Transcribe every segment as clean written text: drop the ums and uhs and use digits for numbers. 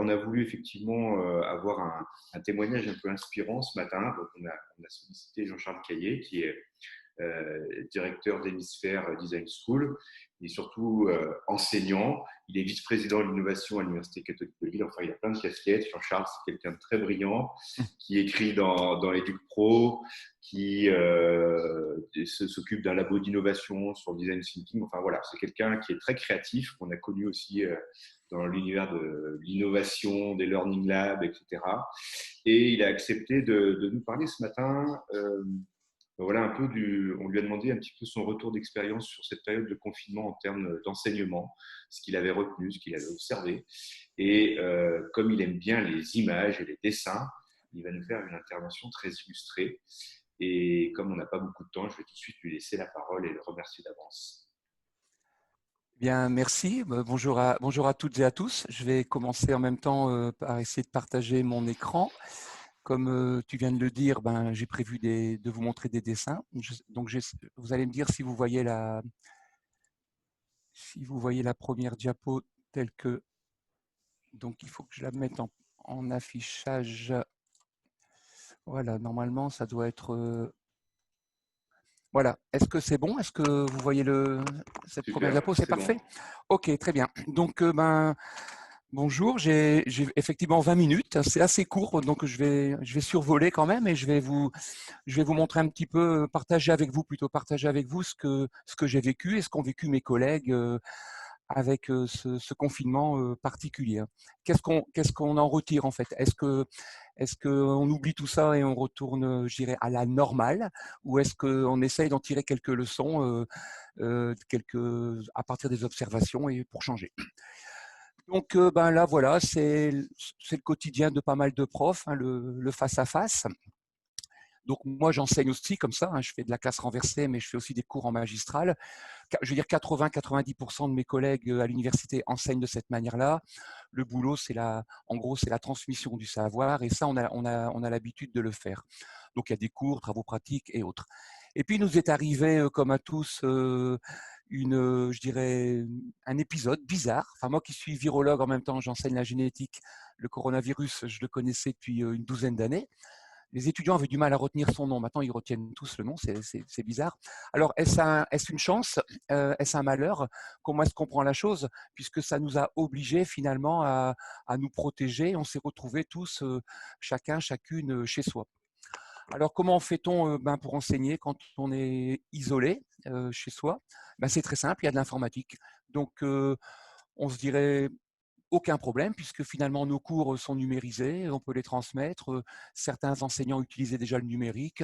On a voulu effectivement avoir un témoignage un peu inspirant ce matin. Donc on a sollicité Jean-Charles Caillet, qui est directeur d'Hémisphère Design School. Il est surtout enseignant. Il est vice-président de l'innovation à l'Université catholique de Lille. Enfin, il a plein de casquettes. Jean-Charles, c'est quelqu'un de très brillant, qui écrit dans EducPro, qui s'occupe d'un labo d'innovation sur le design thinking. Enfin voilà, c'est quelqu'un qui est très créatif, qu'on a connu aussi dans l'univers de l'innovation, des learning labs, etc. Et il a accepté de nous parler ce matin. Voilà un peu on lui a demandé un petit peu son retour d'expérience sur cette période de confinement en termes d'enseignement, ce qu'il avait retenu, ce qu'il avait observé. Et comme il aime bien les images et les dessins, il va nous faire une intervention très illustrée. Et comme on n'a pas beaucoup de temps, je vais tout de suite lui laisser la parole et le remercier d'avance. Bien, merci. Bonjour à toutes et à tous. Je vais commencer en même temps par essayer de partager mon écran. Comme tu viens de le dire, j'ai prévu de vous montrer des dessins. Donc, vous allez me dire si vous voyez la première diapo telle que… Donc, il faut que je la mette en affichage. Voilà, normalement, ça doit être… Voilà. Est-ce que c'est bon? Est-ce que vous voyez cette première Super, diapo? C'est c'est bon. parfait? Ok, très bien. Donc, bonjour, j'ai effectivement 20 minutes, c'est assez court, donc je vais survoler quand même et je vais vous montrer un petit peu, partager avec vous ce que j'ai vécu et ce qu'ont vécu mes collègues avec ce confinement particulier. Qu'est-ce qu'on en retire en fait? Est-ce qu'on oublie tout ça et on retourne, je dirais, à la normale, ou est-ce qu'on essaye d'en tirer quelques leçons à partir des observations et pour changer? Donc là, voilà, c'est le quotidien de pas mal de profs, hein, le face-à-face. Donc moi, j'enseigne aussi comme ça, hein, je fais de la classe renversée, mais je fais aussi des cours en magistral. Je veux dire 80-90% de mes collègues à l'université enseignent de cette manière-là. Le boulot, en gros, c'est la transmission du savoir, et ça, on a l'habitude de le faire. Donc il y a des cours, travaux pratiques et autres. Et puis, il nous est arrivé, comme à tous, je dirais, un épisode bizarre. Enfin, moi qui suis virologue en même temps, j'enseigne la génétique. Le coronavirus, je le connaissais depuis une douzaine d'années. Les étudiants avaient du mal à retenir son nom. Maintenant, ils retiennent tous le nom. C'est bizarre. Alors, est-ce une chance? Est-ce un malheur? Comment est-ce qu'on prend la chose? Puisque ça nous a obligés finalement à nous protéger. On s'est retrouvés tous, chacune chez soi. Alors, comment fait-on pour enseigner quand on est isolé chez soi? C'est très simple, il y a de l'informatique. Donc, on se dirait aucun problème, puisque finalement nos cours sont numérisés, on peut les transmettre. Certains enseignants utilisaient déjà le numérique.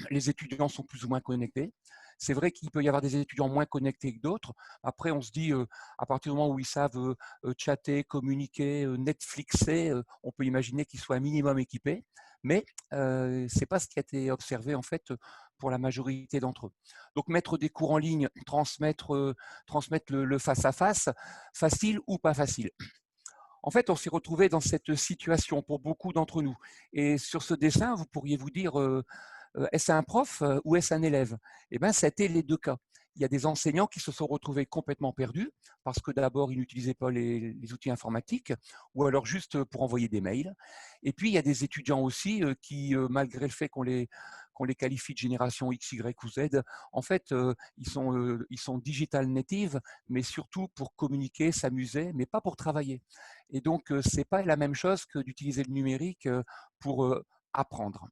Les étudiants sont plus ou moins connectés. C'est vrai qu'il peut y avoir des étudiants moins connectés que d'autres. Après, on se dit, à partir du moment où ils savent chatter, communiquer, Netflixer, on peut imaginer qu'ils soient un minimum équipés. Mais ce n'est pas ce qui a été observé en fait pour la majorité d'entre eux. Donc mettre des cours en ligne, transmettre le face-à-face, facile ou pas facile? En fait, on s'est retrouvé dans cette situation pour beaucoup d'entre nous. Et sur ce dessin, vous pourriez vous dire, est-ce un prof ou est-ce un élève? Eh bien, c'était les deux cas. Il y a des enseignants qui se sont retrouvés complètement perdus parce que d'abord, ils n'utilisaient pas les outils informatiques ou alors juste pour envoyer des mails. Et puis, il y a des étudiants aussi qui, malgré le fait qu'on les qualifie de génération X, Y ou Z, en fait, ils sont digital natives, mais surtout pour communiquer, s'amuser, mais pas pour travailler. Et donc, ce n'est pas la même chose que d'utiliser le numérique pour apprendre.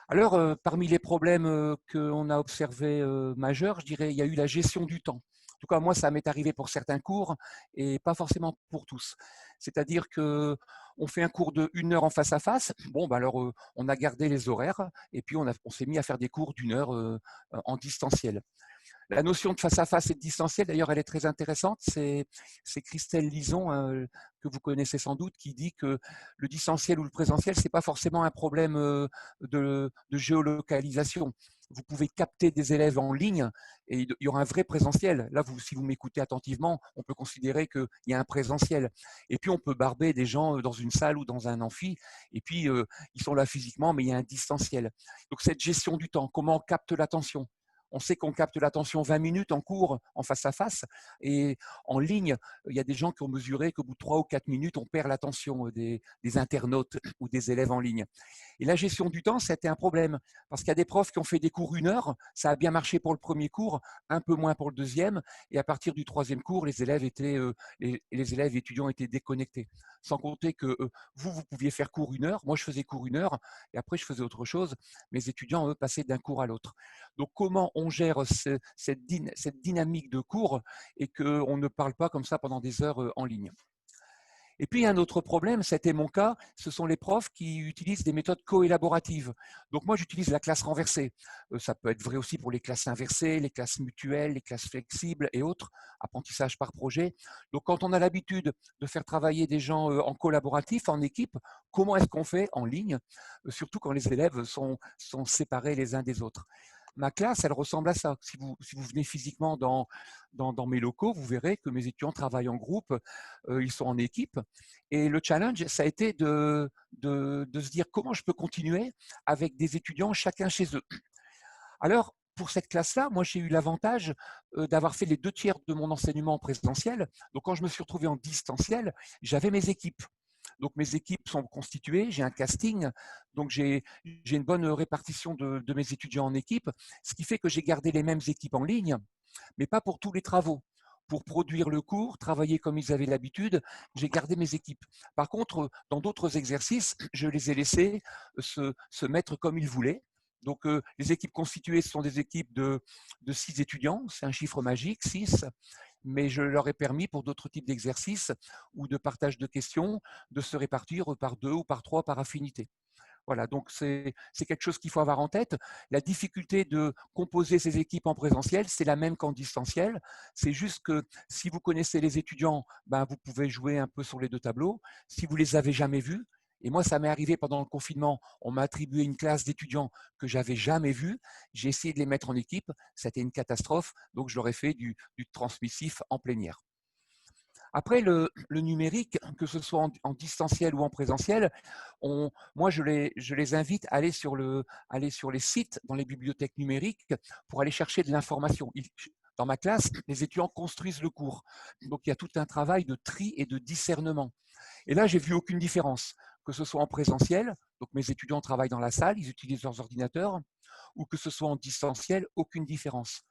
Alors, parmi les problèmes qu'on a observés majeurs, je dirais, il y a eu la gestion du temps. En tout cas, moi, ça m'est arrivé pour certains cours et pas forcément pour tous. C'est-à-dire qu'on fait un cours de 1 heure en face à face. Bon, alors, on a gardé les horaires et puis on s'est mis à faire des cours d'1 heure en distanciel. La notion de face à face et de distanciel, d'ailleurs, elle est très intéressante. C'est Christelle Lison, que vous connaissez sans doute, qui dit que le distanciel ou le présentiel, c'est pas forcément un problème de géolocalisation. Vous pouvez capter des élèves en ligne et il y aura un vrai présentiel. Là, si vous m'écoutez attentivement, on peut considérer qu'il y a un présentiel. Et puis, on peut barber des gens dans une salle ou dans un amphi. Et puis, ils sont là physiquement, mais il y a un distanciel. Donc, cette gestion du temps, comment on capte l'attention? on sait qu'on capte l'attention 20 minutes en cours, en face à face, et en ligne, il y a des gens qui ont mesuré qu'au bout de 3 ou 4 minutes, on perd l'attention des internautes ou des élèves en ligne. Et la gestion du temps, c'était un problème, parce qu'il y a des profs qui ont fait des cours 1 heure, ça a bien marché pour le premier cours, un peu moins pour le deuxième, et à partir du troisième cours, les élèves étudiants étaient déconnectés. Sans compter que vous pouviez faire cours 1 heure, moi je faisais cours 1 heure, et après je faisais autre chose, mes étudiants, eux, passaient d'un cours à l'autre. Donc comment on gère cette dynamique de cours et qu'on ne parle pas comme ça pendant des heures en ligne? Et puis, un autre problème, c'était mon cas, ce sont les profs qui utilisent des méthodes coélaboratives. Donc, moi, j'utilise la classe renversée. Ça peut être vrai aussi pour les classes inversées, les classes mutuelles, les classes flexibles et autres, apprentissage par projet. Donc, quand on a l'habitude de faire travailler des gens en collaboratif, en équipe, comment est-ce qu'on fait en ligne, surtout quand les élèves sont séparés les uns des autres? Ma classe, elle ressemble à ça. Si vous venez physiquement dans mes locaux, vous verrez que mes étudiants travaillent en groupe, ils sont en équipe. Et le challenge, ça a été de se dire comment je peux continuer avec des étudiants chacun chez eux. Alors, pour cette classe-là, moi, j'ai eu l'avantage d'avoir fait les 2 tiers de mon enseignement en présentiel. Donc, quand je me suis retrouvé en distanciel, j'avais mes équipes. Donc, mes équipes sont constituées, j'ai un casting, donc j'ai une bonne répartition de mes étudiants en équipe, ce qui fait que j'ai gardé les mêmes équipes en ligne, mais pas pour tous les travaux. Pour produire le cours, travailler comme ils avaient l'habitude, j'ai gardé mes équipes. Par contre, dans d'autres exercices, je les ai laissés se mettre comme ils voulaient. Donc, les équipes constituées, ce sont des équipes de 6 étudiants, c'est un chiffre magique, 6, mais je leur ai permis pour d'autres types d'exercices ou de partage de questions de se répartir par 2 ou par 3 par affinité. Voilà, donc c'est quelque chose qu'il faut avoir en tête. La difficulté de composer ces équipes en présentiel, c'est la même qu'en distanciel. C'est juste que si vous connaissez les étudiants, ben, vous pouvez jouer un peu sur les 2 tableaux. Si vous les avez jamais vus, et moi, ça m'est arrivé pendant le confinement, on m'a attribué une classe d'étudiants que j'avais jamais vue. J'ai essayé de les mettre en équipe, c'était une catastrophe, donc je leur ai fait du transmissif en plénière. Après, le numérique, que ce soit en distanciel ou en présentiel, moi, je les invite à aller sur les sites dans les bibliothèques numériques pour aller chercher de l'information. Dans ma classe, les étudiants construisent le cours. Donc, il y a tout un travail de tri et de discernement. Et là, j'ai vu aucune différence, que ce soit en présentiel, donc mes étudiants travaillent dans la salle, ils utilisent leurs ordinateurs, ou que ce soit en distanciel, aucune différence.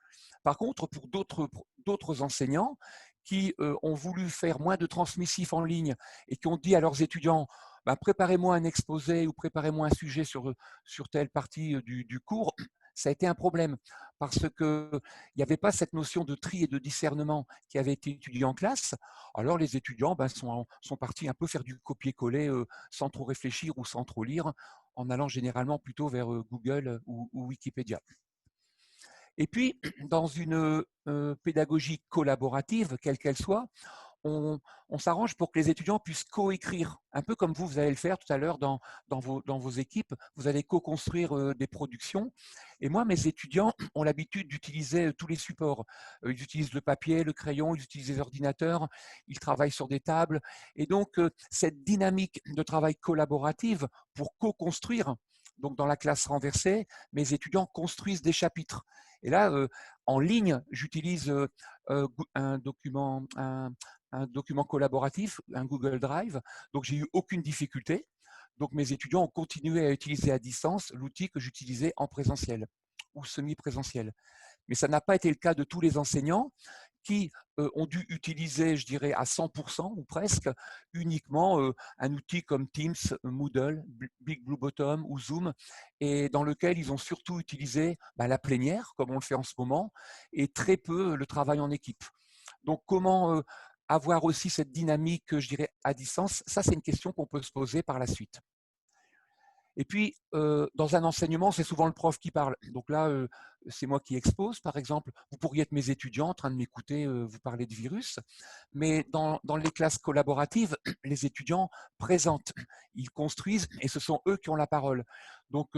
Par contre, pour d'autres enseignants qui ont voulu faire moins de transmissifs en ligne et qui ont dit à leurs étudiants, bah, préparez-moi un exposé ou préparez-moi un sujet sur telle partie du cours, ça a été un problème parce qu'il n'y avait pas cette notion de tri et de discernement qui avait été étudiée en classe. Alors les étudiants sont partis un peu faire du copier-coller sans trop réfléchir ou sans trop lire, en allant généralement plutôt vers Google ou Wikipédia. Et puis, dans une pédagogie collaborative, quelle qu'elle soit, on s'arrange pour que les étudiants puissent coécrire, un peu comme vous allez le faire tout à l'heure dans vos équipes. Vous allez co-construire des productions. Et moi, mes étudiants ont l'habitude d'utiliser tous les supports. Ils utilisent le papier, le crayon, ils utilisent les ordinateurs, ils travaillent sur des tables. Et donc, cette dynamique de travail collaborative pour co-construire, donc dans la classe renversée, mes étudiants construisent des chapitres. Et là, en ligne, j'utilise un document collaboratif, un Google Drive. Donc, j'ai eu aucune difficulté. Donc, mes étudiants ont continué à utiliser à distance l'outil que j'utilisais en présentiel ou semi-présentiel. Mais ça n'a pas été le cas de tous les enseignants qui ont dû utiliser, je dirais, à 100% ou presque, uniquement un outil comme Teams, Moodle, Big Blue Bottom ou Zoom, et dans lequel ils ont surtout utilisé la plénière, comme on le fait en ce moment, et très peu le travail en équipe. Donc, comment avoir aussi cette dynamique, je dirais, à distance? Ça, c'est une question qu'on peut se poser par la suite. Et puis, dans un enseignement, c'est souvent le prof qui parle. Donc là, c'est moi qui expose, par exemple. Vous pourriez être mes étudiants en train de m'écouter vous parler de virus. Mais dans les classes collaboratives, les étudiants présentent, ils construisent et ce sont eux qui ont la parole. Donc,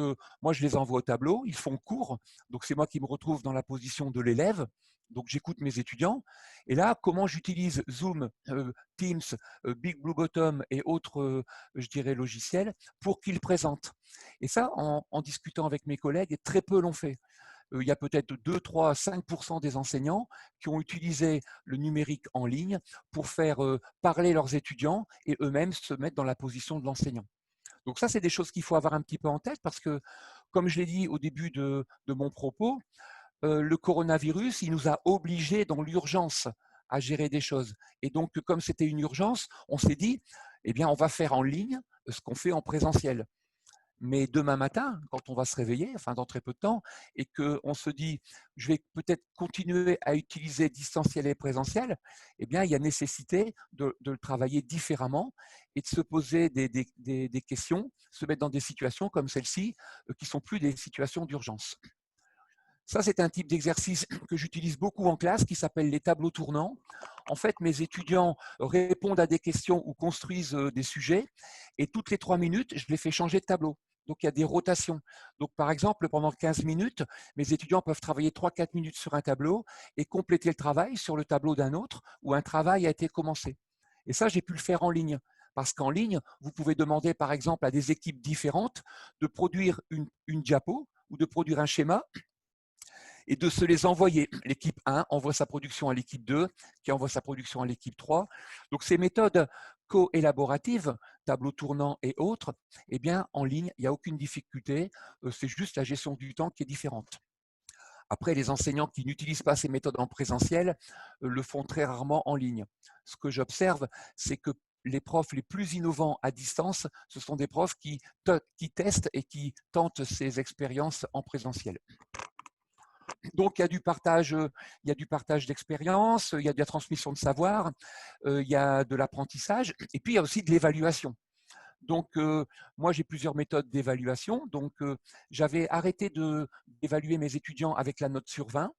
moi, je les envoie au tableau, ils font cours. Donc, c'est moi qui me retrouve dans la position de l'élève. Donc, j'écoute mes étudiants. Et là, comment j'utilise Zoom, Teams, Big Blue Bottom et autres, je dirais, logiciels pour qu'ils présentent. Et ça, en discutant avec mes collègues, très peu l'ont fait. il y a peut-être 2, 3, 5% des enseignants qui ont utilisé le numérique en ligne pour faire parler leurs étudiants et eux-mêmes se mettre dans la position de l'enseignant. Donc ça, c'est des choses qu'il faut avoir un petit peu en tête parce que, comme je l'ai dit au début de mon propos, le coronavirus, il nous a obligés dans l'urgence à gérer des choses. Et donc, comme c'était une urgence, on s'est dit, eh bien, on va faire en ligne ce qu'on fait en présentiel. Mais demain matin, quand on va se réveiller, enfin dans très peu de temps, et qu'on se dit, je vais peut-être continuer à utiliser distanciel et présentiel, eh bien, il y a nécessité de le travailler différemment et de se poser des questions, se mettre dans des situations comme celle-ci, qui ne sont plus des situations d'urgence. Ça, c'est un type d'exercice que j'utilise beaucoup en classe qui s'appelle les tableaux tournants. En fait, mes étudiants répondent à des questions ou construisent des sujets et toutes les 3 minutes, je les fais changer de tableau. Donc, il y a des rotations. Donc, par exemple, pendant 15 minutes, mes étudiants peuvent travailler 3-4 minutes sur un tableau et compléter le travail sur le tableau d'un autre où un travail a été commencé. Et ça, j'ai pu le faire en ligne. Parce qu'en ligne, vous pouvez demander, par exemple, à des équipes différentes de produire une diapo ou de produire un schéma et de se les envoyer. L'équipe 1 envoie sa production à l'équipe 2, qui envoie sa production à l'équipe 3. Donc ces méthodes co-élaboratives, tableau tournant et autres, eh bien en ligne, il n'y a aucune difficulté, c'est juste la gestion du temps qui est différente. Après, les enseignants qui n'utilisent pas ces méthodes en présentiel le font très rarement en ligne. Ce que j'observe, c'est que les profs les plus innovants à distance, ce sont des profs qui testent et qui tentent ces expériences en présentiel. Donc, il y a du partage d'expérience, il y a de la transmission de savoir, il y a de l'apprentissage, et puis il y a aussi de l'évaluation. Donc, moi, j'ai plusieurs méthodes d'évaluation. Donc, j'avais arrêté d'évaluer mes étudiants avec la note sur 20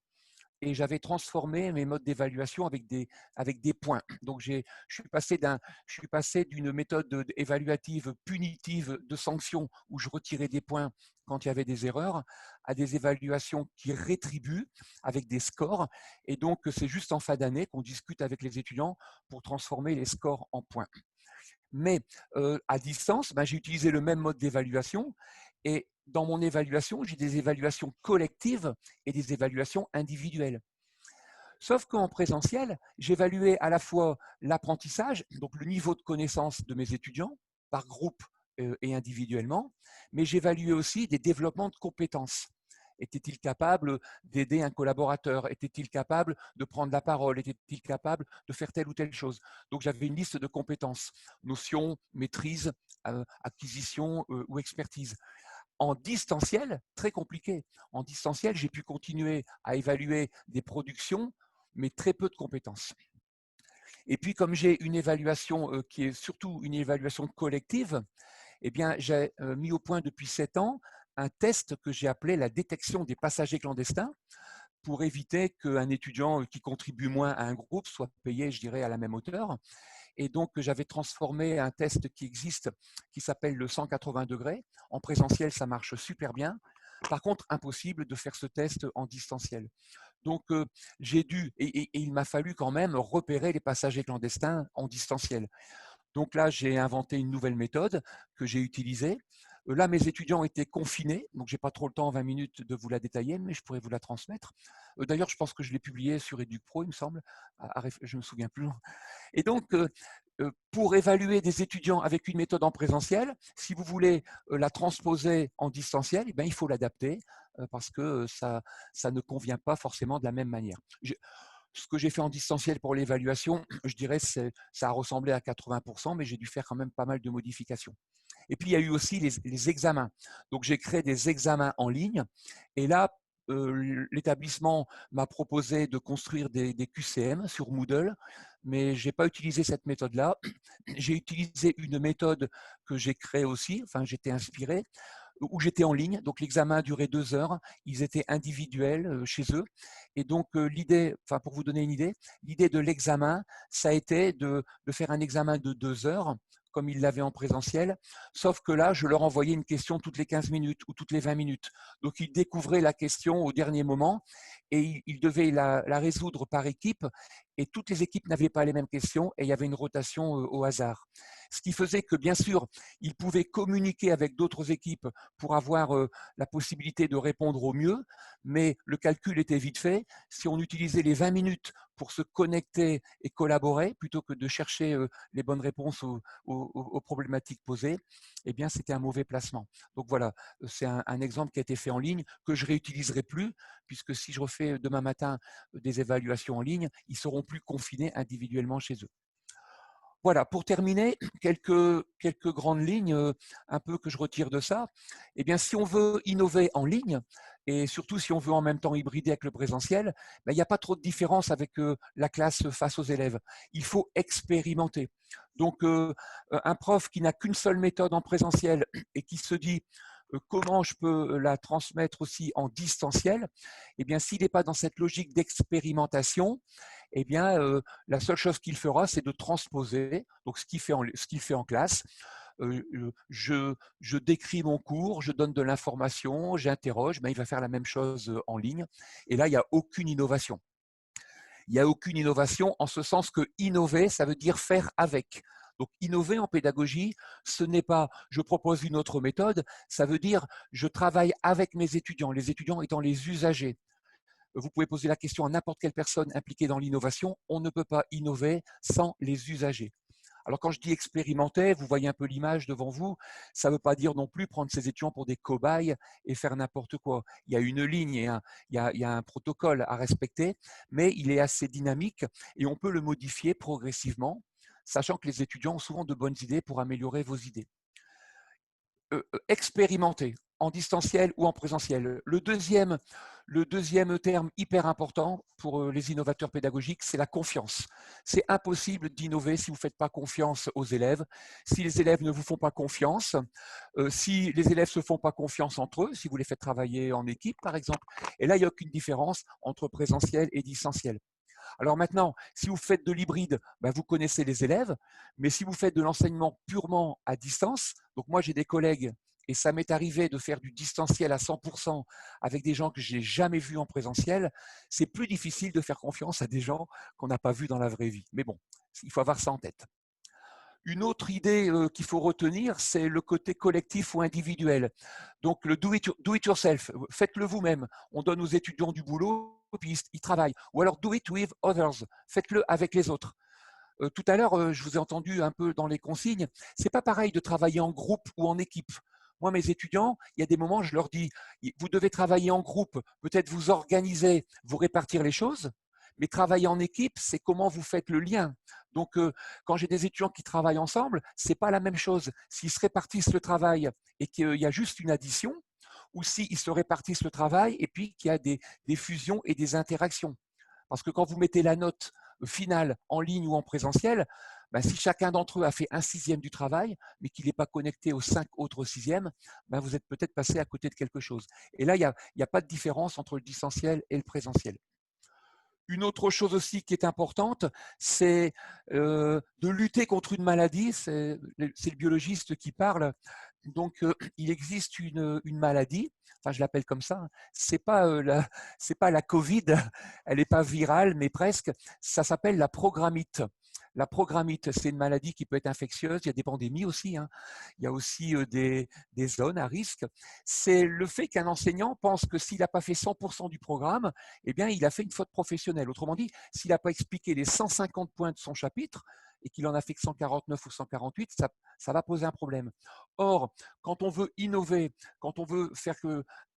et j'avais transformé mes modes d'évaluation avec des points. Donc, je suis passé d'une méthode évaluative punitive de sanction où je retirais des points quand il y avait des erreurs à des évaluations qui rétribuent avec des scores. Et donc, c'est juste en fin d'année qu'on discute avec les étudiants pour transformer les scores en points. Mais à distance, j'ai utilisé le même mode d'évaluation et dans mon évaluation, j'ai des évaluations collectives et des évaluations individuelles. Sauf qu'en présentiel, j'évaluais à la fois l'apprentissage, donc le niveau de connaissance de mes étudiants, par groupe et individuellement, mais j'évaluais aussi des développements de compétences. Était-il capable d'aider un collaborateur? Était-il capable de prendre la parole? Était-il capable de faire telle ou telle chose? Donc j'avais une liste de compétences, notions, maîtrise, acquisition ou expertise. En distanciel, très compliqué. En distanciel, j'ai pu continuer à évaluer des productions, mais très peu de compétences. Et puis, comme j'ai une évaluation qui est surtout une évaluation collective, eh bien, j'ai mis au point depuis 7 ans un test que j'ai appelé la détection des passagers clandestins pour éviter qu'un étudiant qui contribue moins à un groupe soit payé, je dirais, à la même hauteur. Et donc, j'avais transformé un test qui existe, qui s'appelle le 180 degrés. En présentiel, ça marche super bien. Par contre, impossible de faire ce test en distanciel. Donc, j'ai dû, et il m'a fallu quand même repérer les passagers clandestins en distanciel. Donc là, j'ai inventé une nouvelle méthode que j'ai utilisée. Là, mes étudiants étaient confinés, donc je n'ai pas trop le temps en 20 minutes de vous la détailler, mais je pourrais vous la transmettre. D'ailleurs, je pense que je l'ai publiée sur EducPro, il me semble. Je ne me souviens plus. Et donc, pour évaluer des étudiants avec une méthode en présentiel, si vous voulez la transposer en distanciel, eh bien, il faut l'adapter parce que ça ne convient pas forcément de la même manière. Ce que j'ai fait en distanciel pour l'évaluation, je dirais que ça a ressemblé à 80%, mais j'ai dû faire quand même pas mal de modifications. Et puis, il y a eu aussi les examens. Donc, j'ai créé des examens en ligne. Et là, l'établissement m'a proposé de construire des QCM sur Moodle, mais je n'ai pas utilisé cette méthode-là. J'ai utilisé une méthode que j'ai créée aussi, enfin, j'étais inspiré, où j'étais en ligne. Donc, l'examen durait 2 heures. Ils étaient individuels chez eux. Et donc, l'idée, enfin, pour vous donner une idée, l'idée de l'examen, ça a été de faire un examen de 2 heures comme ils l'avaient en présentiel, sauf que là, je leur envoyais une question toutes les 15 minutes ou toutes les 20 minutes. Donc, ils découvraient la question au dernier moment et ils devaient la résoudre par équipe et toutes les équipes n'avaient pas les mêmes questions et il y avait une rotation au hasard. Ce qui faisait que, bien sûr, ils pouvaient communiquer avec d'autres équipes pour avoir la possibilité de répondre au mieux, mais le calcul était vite fait. Si on utilisait les 20 minutes pour se connecter et collaborer, plutôt que de chercher les bonnes réponses aux problématiques posées, eh bien, c'était un mauvais placement. Donc voilà, c'est un exemple qui a été fait en ligne, que je ne réutiliserai plus, puisque si je refais demain matin des évaluations en ligne, ils ne seront plus confinés individuellement chez eux. Voilà, pour terminer, quelques grandes lignes un peu que je retire de ça. Eh bien, si on veut innover en ligne, et surtout si on veut en même temps hybrider avec le présentiel, ben, il n'y a pas trop de différence avec la classe face aux élèves. Il faut expérimenter. Donc, un prof qui n'a qu'une seule méthode en présentiel et qui se dit comment je peux la transmettre aussi en distanciel, eh bien, s'il n'est pas dans cette logique d'expérimentation, eh bien, la seule chose qu'il fera, c'est de transposer donc ce qu'il fait en classe. Je décris mon cours, je donne de l'information, j'interroge, ben, il va faire la même chose en ligne. Et là, il n'y a aucune innovation. Il n'y a aucune innovation en ce sens que innover, ça veut dire faire avec. Donc, innover en pédagogie, ce n'est pas je propose une autre méthode, ça veut dire je travaille avec mes étudiants, les étudiants étant les usagers. Vous pouvez poser la question à n'importe quelle personne impliquée dans l'innovation, on ne peut pas innover sans les usagers. Alors quand je dis expérimenter, vous voyez un peu l'image devant vous, ça ne veut pas dire non plus prendre ses étudiants pour des cobayes et faire n'importe quoi. Il y a une ligne et il y a un protocole à respecter, mais il est assez dynamique et on peut le modifier progressivement, sachant que les étudiants ont souvent de bonnes idées pour améliorer vos idées. Expérimenter en distanciel ou en présentiel. Le deuxième terme hyper important pour les innovateurs pédagogiques, c'est la confiance. C'est impossible d'innover si vous ne faites pas confiance aux élèves. Si les élèves ne vous font pas confiance, si les élèves ne se font pas confiance entre eux, si vous les faites travailler en équipe, par exemple, et là, il n'y a aucune différence entre présentiel et distanciel. Alors maintenant, si vous faites de l'hybride, ben vous connaissez les élèves, mais si vous faites de l'enseignement purement à distance, donc moi j'ai des collègues et ça m'est arrivé de faire du distanciel à 100% avec des gens que je n'ai jamais vus en présentiel, c'est plus difficile de faire confiance à des gens qu'on n'a pas vus dans la vraie vie. Mais bon, il faut avoir ça en tête. Une autre idée qu'il faut retenir, c'est le côté collectif ou individuel. Donc le do it yourself, faites-le vous-même. On donne aux étudiants du boulot, puis ils travaillent. Ou alors do it with others, faites-le avec les autres. Tout à l'heure, je vous ai entendu un peu dans les consignes, c'est pas pareil de travailler en groupe ou en équipe. Moi, mes étudiants, il y a des moments, je leur dis, vous devez travailler en groupe, peut-être vous organiser, vous répartir les choses, mais travailler en équipe, c'est comment vous faites le lien. Donc, quand j'ai des étudiants qui travaillent ensemble, c'est pas la même chose. S'ils se répartissent le travail et qu'il y a juste une addition, ou s'ils se répartissent le travail et puis qu'il y a des fusions et des interactions. Parce que quand vous mettez la note finale en ligne ou en présentiel, ben, si chacun d'entre eux a fait 1/6 du travail, mais qu'il n'est pas connecté aux 5 autres sixièmes, ben, vous êtes peut-être passé à côté de quelque chose. Et là, il n'y a pas de différence entre le distanciel et le présentiel. Une autre chose aussi qui est importante, c'est de lutter contre une maladie. C'est le biologiste qui parle. Donc, il existe une maladie, enfin je l'appelle comme ça, c'est pas la Covid, elle n'est pas virale, mais presque, ça s'appelle la programmite. La programmite, c'est une maladie qui peut être infectieuse, il y a des pandémies aussi, hein. Il y a aussi des zones à risque. C'est le fait qu'un enseignant pense que s'il n'a pas fait 100% du programme, eh bien, il a fait une faute professionnelle. Autrement dit, s'il n'a pas expliqué les 150 points de son chapitre, et qu'il en a fait que 149 ou 148, ça va poser un problème. Or, quand on veut innover, quand on veut faire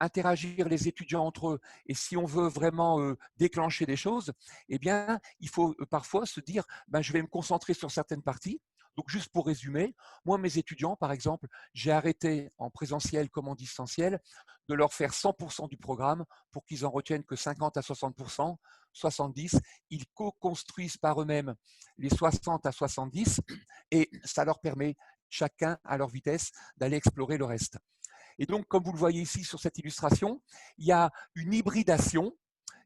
interagir les étudiants entre eux, et si on veut vraiment déclencher des choses, eh bien, il faut parfois se dire, ben, je vais me concentrer sur certaines parties. Donc, juste pour résumer, moi, mes étudiants, par exemple, j'ai arrêté en présentiel comme en distanciel de leur faire 100% du programme pour qu'ils en retiennent que 50 à 60%, 70. Ils co-construisent par eux-mêmes les 60 à 70 et ça leur permet, chacun à leur vitesse, d'aller explorer le reste. Et donc, comme vous le voyez ici sur cette illustration, il y a une hybridation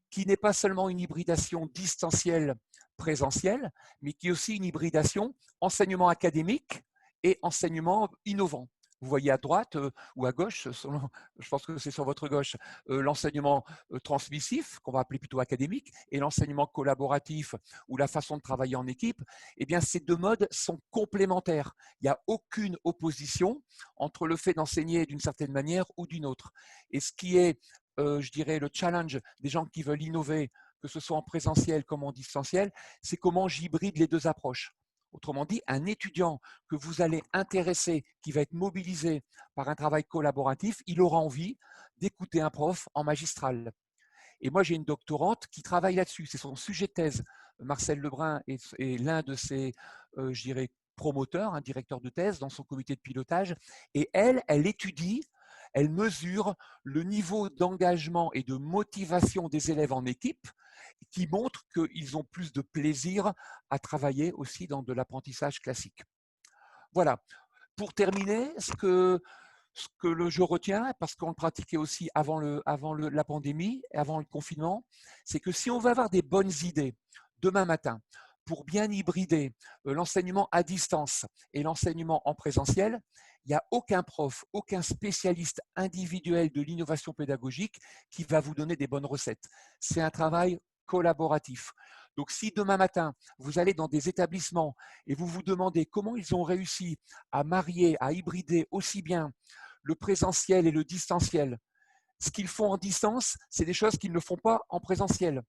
qui n'est pas seulement une hybridation distancielle présentielle, mais qui est aussi une hybridation enseignement académique et enseignement innovant. Vous voyez à droite ou à gauche, je pense que c'est sur votre gauche, l'enseignement transmissif, qu'on va appeler plutôt académique, et l'enseignement collaboratif ou la façon de travailler en équipe. Eh bien, ces deux modes sont complémentaires. Il n'y a aucune opposition entre le fait d'enseigner d'une certaine manière ou d'une autre. Et ce qui est, je dirais, le challenge des gens qui veulent innover, que ce soit en présentiel comme en distanciel, c'est comment j'hybride les deux approches. Autrement dit, un étudiant que vous allez intéresser, qui va être mobilisé par un travail collaboratif, il aura envie d'écouter un prof en magistral. Et moi, j'ai une doctorante qui travaille là-dessus. C'est son sujet de thèse. Marcel Lebrun est l'un de ses, je dirais, promoteurs, un directeur de thèse dans son comité de pilotage. Et elle étudie, elle mesure le niveau d'engagement et de motivation des élèves en équipe qui montre qu'ils ont plus de plaisir à travailler aussi dans de l'apprentissage classique. Voilà. Pour terminer, je retiens, parce qu'on le pratiquait aussi avant la pandémie, avant le confinement, c'est que si on veut avoir des bonnes idées demain matin pour bien hybrider l'enseignement à distance et l'enseignement en présentiel, il n'y a aucun prof, aucun spécialiste individuel de l'innovation pédagogique qui va vous donner des bonnes recettes. C'est un travail collaboratif. Donc si demain matin, vous allez dans des établissements et vous vous demandez comment ils ont réussi à marier, à hybrider aussi bien le présentiel et le distanciel, ce qu'ils font en distance, c'est des choses qu'ils ne font pas en présentiel.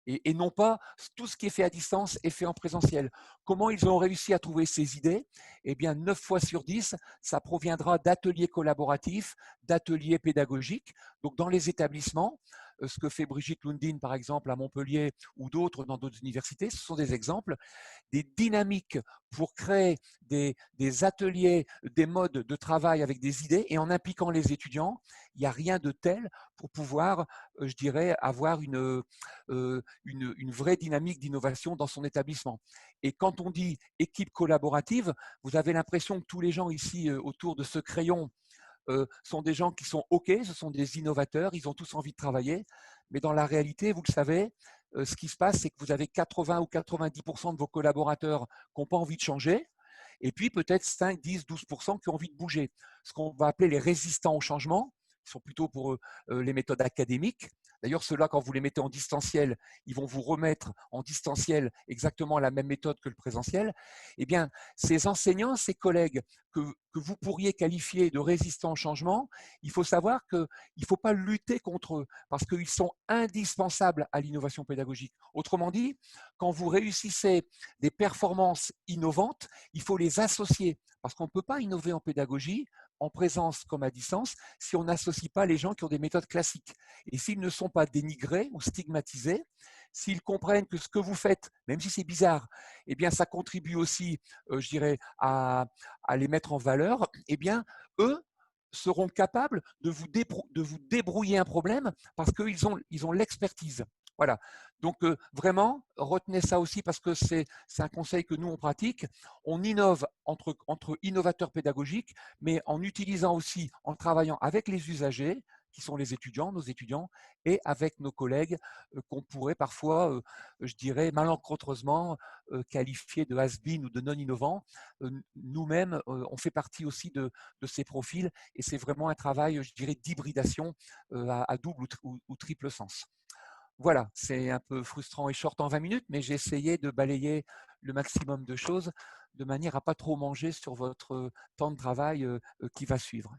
Et non pas tout ce qui est fait à distance est fait en présentiel. Comment ils ont réussi à trouver ces idées? Eh bien, 9 fois sur 10, ça proviendra d'ateliers collaboratifs, d'ateliers pédagogiques. Donc, dans les établissements, ce que fait Brigitte Lundin, par exemple, à Montpellier ou d'autres dans d'autres universités, ce sont des exemples, des dynamiques pour créer des ateliers, des modes de travail avec des idées et en impliquant les étudiants, il n'y a rien de tel pour pouvoir, je dirais, avoir une vraie dynamique d'innovation dans son établissement. Et quand on dit équipe collaborative, vous avez l'impression que tous les gens ici autour de ce crayon sont des gens qui sont OK, ce sont des innovateurs, ils ont tous envie de travailler. Mais dans la réalité, vous le savez, ce qui se passe, c'est que vous avez 80 ou 90% de vos collaborateurs qui n'ont pas envie de changer, et puis peut-être 5, 10, 12% qui ont envie de bouger. Ce qu'on va appeler les résistants au changement, qui sont plutôt pour les méthodes académiques. D'ailleurs, ceux-là, quand vous les mettez en distanciel, ils vont vous remettre en distanciel exactement la même méthode que le présentiel. Eh bien, ces enseignants, ces collègues que vous pourriez qualifier de résistants au changement, il faut savoir qu'il ne faut pas lutter contre eux parce qu'ils sont indispensables à l'innovation pédagogique. Autrement dit, quand vous réussissez des performances innovantes, il faut les associer parce qu'on ne peut pas innover en pédagogie en présence comme à distance si on n'associe pas les gens qui ont des méthodes classiques. Et s'ils ne sont pas dénigrés ou stigmatisés, s'ils comprennent que ce que vous faites, même si c'est bizarre, eh bien, ça contribue aussi, je dirais, à les mettre en valeur, eh bien, eux seront capables de vous débrouiller un problème parce qu'ils ont l'expertise. Voilà. Donc, vraiment, retenez ça aussi parce que c'est un conseil que nous, on pratique. On innove entre innovateurs pédagogiques, mais en utilisant aussi, en travaillant avec les usagers, qui sont les étudiants, nos étudiants, et avec nos collègues qu'on pourrait parfois, je dirais, malencontreusement qualifier de has-been ou de non-innovants. Nous-mêmes, on fait partie aussi de ces profils et c'est vraiment un travail, je dirais, d'hybridation à double ou triple sens. Voilà, c'est un peu frustrant et short en 20 minutes, mais j'ai essayé de balayer le maximum de choses de manière à pas trop manger sur votre temps de travail qui va suivre.